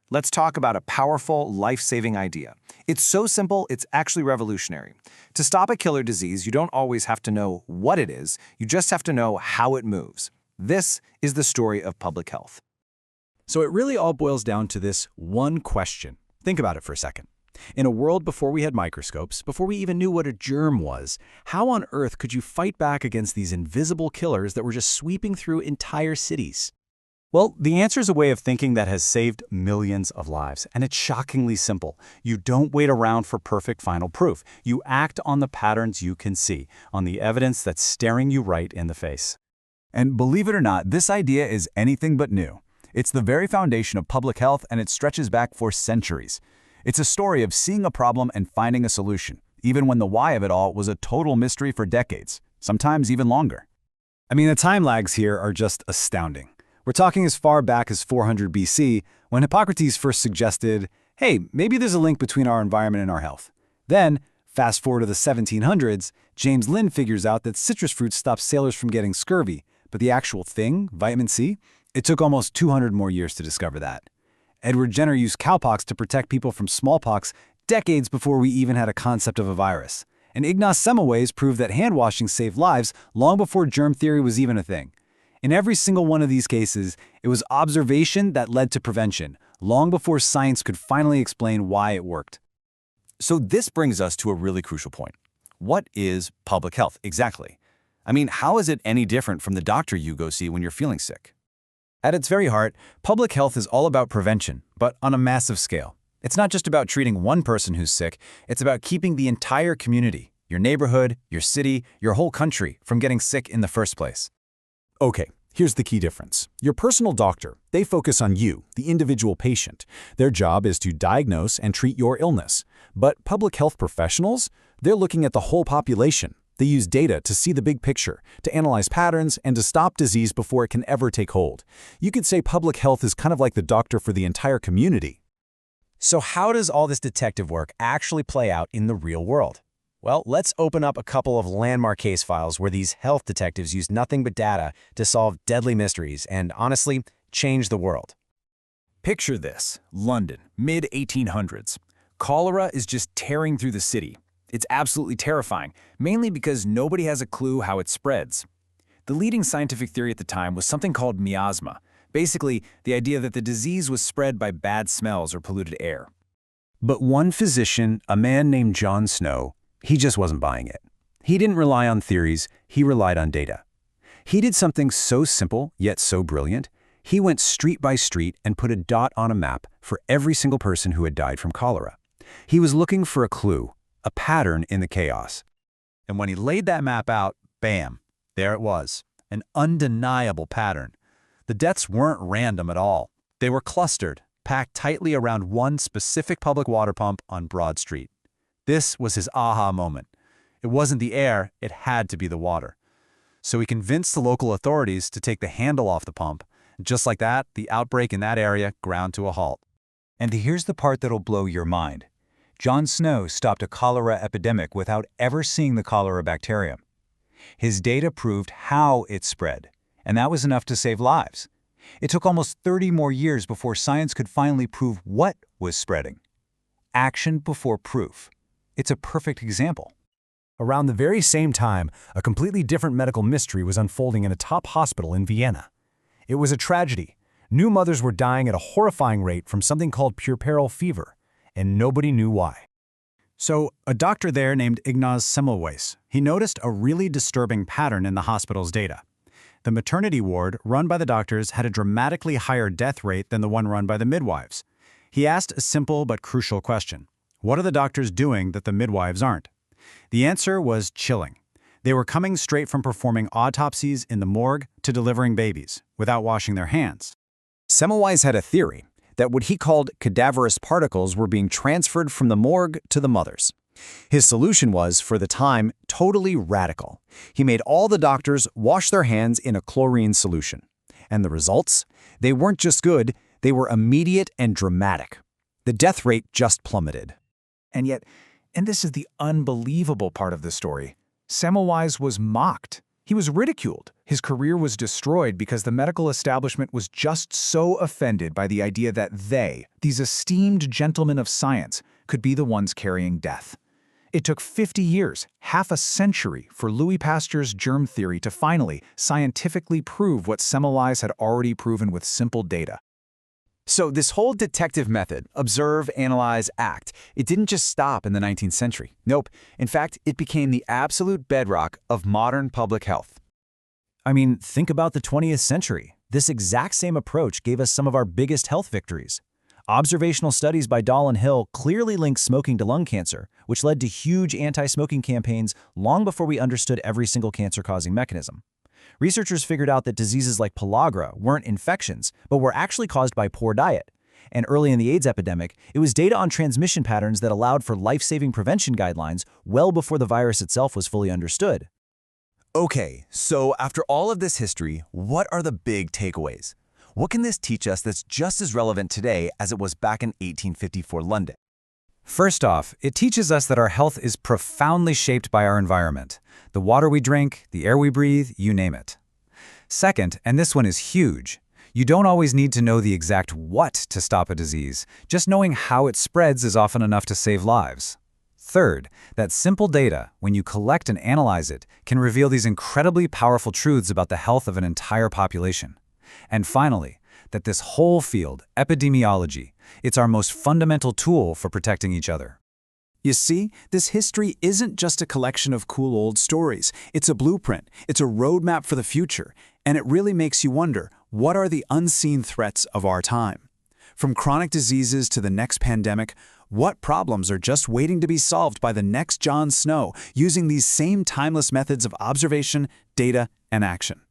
let's talk about a powerful, life-saving idea. It's so simple, it's actually revolutionary. To stop a killer disease, you don't always have to know what it is, you just have to know how it moves. This is the story of public health. So it really all boils down to this one question. Think about it for a second. In a world before we had microscopes, before we even knew what a germ was, how on earth could you fight back against these invisible killers that were just sweeping through entire cities? Well, the answer is a way of thinking that has saved millions of lives, and it's shockingly simple. You don't wait around for perfect final proof. You act on the patterns you can see, on the evidence that's staring you right in the face. And believe it or not, this idea is anything but new. It's the very foundation of public health, and it stretches back for centuries. It's a story of seeing a problem and finding a solution, even when the why of it all was a total mystery for decades, sometimes even longer. I mean, the time lags here are just astounding. We're talking as far back as 400 BC, when Hippocrates first suggested, hey, maybe there's a link between our environment and our health. Then, fast forward to the 1700s, James Lind figures out that citrus fruits stop sailors from getting scurvy, but the actual thing, vitamin C, it took almost 200 more years to discover that. Edward Jenner used cowpox to protect people from smallpox decades before we even had a concept of a virus. And Ignaz Semmelweis proved that handwashing saved lives long before germ theory was even a thing. In every single one of these cases, it was observation that led to prevention, long before science could finally explain why it worked. So this brings us to a really crucial point. What is public health exactly? I mean, how is it any different from the doctor you go see when you're feeling sick? At its very heart, public health is all about prevention, but on a massive scale. It's not just about treating one person who's sick, it's about keeping the entire community, your neighborhood, your city, your whole country, from getting sick in the first place. Okay, here's the key difference. Your personal doctor, they focus on you, the individual patient. Their job is to diagnose and treat your illness. But public health professionals, they're looking at the whole population. They use data to see the big picture, to analyze patterns, and to stop disease before it can ever take hold. You could say public health is kind of like the doctor for the entire community. So how does all this detective work actually play out in the real world? Well, let's open up a couple of landmark case files where these health detectives use nothing but data to solve deadly mysteries and, honestly, change the world. Picture this: London, mid-1800s. Cholera is just tearing through the city. It's absolutely terrifying, mainly because nobody has a clue how it spreads. The leading scientific theory at the time was something called miasma, basically the idea that the disease was spread by bad smells or polluted air. But one physician, a man named John Snow, he just wasn't buying it. He didn't rely on theories, he relied on data. He did something so simple, yet so brilliant. He went street by street and put a dot on a map for every single person who had died from cholera. He was looking for a clue, a pattern in the chaos. And when he laid that map out, bam, there it was, an undeniable pattern. The deaths weren't random at all. They were clustered, packed tightly around one specific public water pump on Broad Street. This was his aha moment. It wasn't the air, it had to be the water. So he convinced the local authorities to take the handle off the pump. Just like that, the outbreak in that area ground to a halt. And here's the part that'll blow your mind. John Snow stopped a cholera epidemic without ever seeing the cholera bacterium. His data proved how it spread, and that was enough to save lives. It took almost 30 more years before science could finally prove what was spreading. Action before proof. It's a perfect example. Around the very same time, a completely different medical mystery was unfolding in a top hospital in Vienna. It was a tragedy. New mothers were dying at a horrifying rate from something called puerperal fever, and nobody knew why. So, a doctor there named Ignaz Semmelweis, he noticed a really disturbing pattern in the hospital's data. The maternity ward run by the doctors had a dramatically higher death rate than the one run by the midwives. He asked a simple but crucial question. What are the doctors doing that the midwives aren't? The answer was chilling. They were coming straight from performing autopsies in the morgue to delivering babies, without washing their hands. Semmelweis had a theory that what he called cadaverous particles were being transferred from the morgue to the mothers. His solution was, for the time, totally radical. He made all the doctors wash their hands in a chlorine solution. And the results? They weren't just good, they were immediate and dramatic. The death rate just plummeted. And yet, and this is the unbelievable part of the story, Semmelweis was mocked. He was ridiculed. His career was destroyed because the medical establishment was just so offended by the idea that they, these esteemed gentlemen of science, could be the ones carrying death. It took 50 years, half a century, for Louis Pasteur's germ theory to finally, scientifically prove what Semmelweis had already proven with simple data. So this whole detective method, observe, analyze, act, it didn't just stop in the 19th century. Nope. In fact, it became the absolute bedrock of modern public health. I mean, think about the 20th century. This exact same approach gave us some of our biggest health victories. Observational studies by Dahl and Hill clearly linked smoking to lung cancer, which led to huge anti-smoking campaigns long before we understood every single cancer-causing mechanism. Researchers figured out that diseases like pellagra weren't infections, but were actually caused by poor diet. And early in the AIDS epidemic, it was data on transmission patterns that allowed for life-saving prevention guidelines well before the virus itself was fully understood. Okay, so after all of this history, what are the big takeaways? What can this teach us that's just as relevant today as it was back in 1854 London? First off, it teaches us that our health is profoundly shaped by our environment. The water we drink, the air we breathe, you name it. Second, and this one is huge, you don't always need to know the exact what to stop a disease. Just knowing how it spreads is often enough to save lives. Third, that simple data, when you collect and analyze it, can reveal these incredibly powerful truths about the health of an entire population. And finally, that this whole field, epidemiology, it's our most fundamental tool for protecting each other. You see, this history isn't just a collection of cool old stories. It's a blueprint. It's a roadmap for the future. And it really makes you wonder, what are the unseen threats of our time? From chronic diseases to the next pandemic, what problems are just waiting to be solved by the next Jon Snow using these same timeless methods of observation, data, and action?